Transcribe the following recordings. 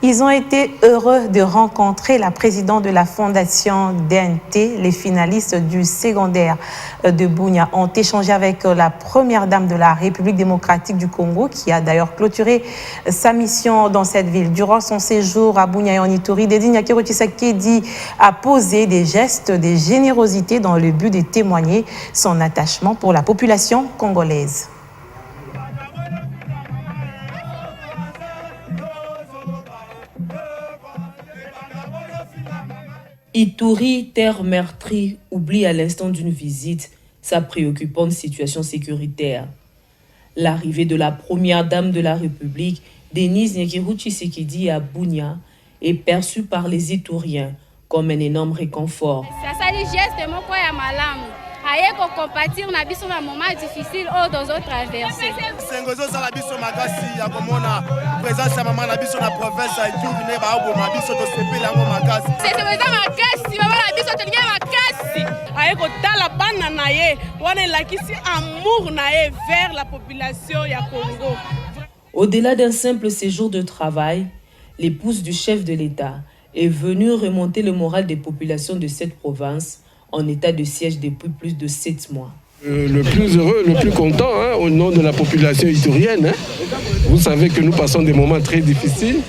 Ils ont été heureux de rencontrer la présidente de la fondation DNT. Les finalistes du secondaire de Bunia ont échangé avec la première dame de la République démocratique du Congo, qui a d'ailleurs clôturé sa mission dans cette ville. Durant son séjour à Bunia et en Ituri, Dédi Nyakiro Tshisekedi a posé des gestes de générosité dans le but de témoigner son attachement pour la population congolaise. Ituri, terre meurtrie, oublie à l'instant d'une visite sa préoccupante situation sécuritaire. L'arrivée de la première dame de la République, Denise Nyakiro Tshisekedi à Bunia, est perçue par les Ituriens comme un énorme réconfort. Ayeko compatir na biso na moment difficile au dans autres traversées. Sengozo sala biso makasi ya komona présence ya mama na biso na province ya Ituri ne ba oboma biso to sepela ngo makasi. C'est ça makasi mama na biso to ngé makasi. Ayeko tala bana na ye wana lakisi amour na ye vers la population ya Congo. Au-delà d'un simple séjour de travail, l'épouse du chef de l'État est venue remonter le moral des populations de cette province en état de siège depuis plus de 7 mois. Le plus heureux, le plus content, au nom de la population iturienne. Vous savez que nous passons des moments très difficiles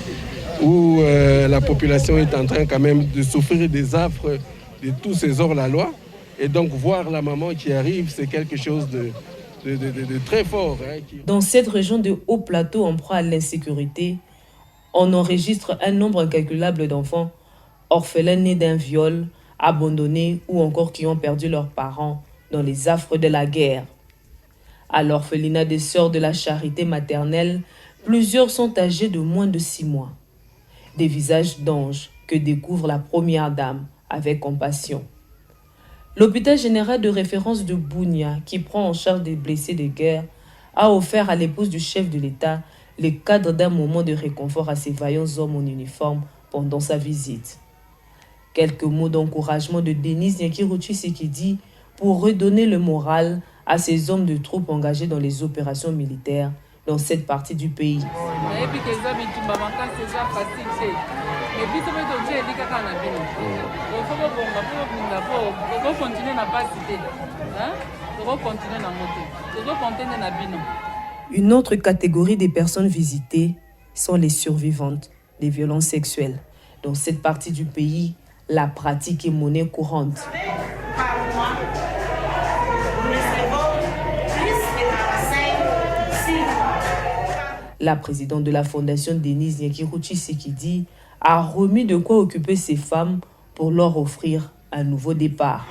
où la population est en train quand même de souffrir des affres de tous ces hors-la-loi. Et donc voir la maman qui arrive, c'est quelque chose de très fort. Dans cette région de haut plateau en proie à l'insécurité, on enregistre un nombre incalculable d'enfants orphelins nés d'un viol, abandonnés ou encore qui ont perdu leurs parents dans les affres de la guerre. À l'orphelinat des sœurs de la charité maternelle, plusieurs sont âgés de moins de 6 mois. Des visages d'anges que découvre la première dame avec compassion. L'hôpital général de référence de Bunia, qui prend en charge des blessés de guerre, a offert à l'épouse du chef de l'État le cadre d'un moment de réconfort à ces vaillants hommes en uniforme pendant sa visite. Quelques mots d'encouragement de Denise Nyakiro Tshisekedi pour redonner le moral à ces hommes de troupes engagés dans les opérations militaires dans cette partie du pays. Une autre catégorie des personnes visitées sont les survivantes des violences sexuelles. Dans cette partie du pays, la pratique est monnaie courante. La présidente de la fondation Denise Nyakiro Tshisekedi a remis de quoi occuper ces femmes pour leur offrir un nouveau départ.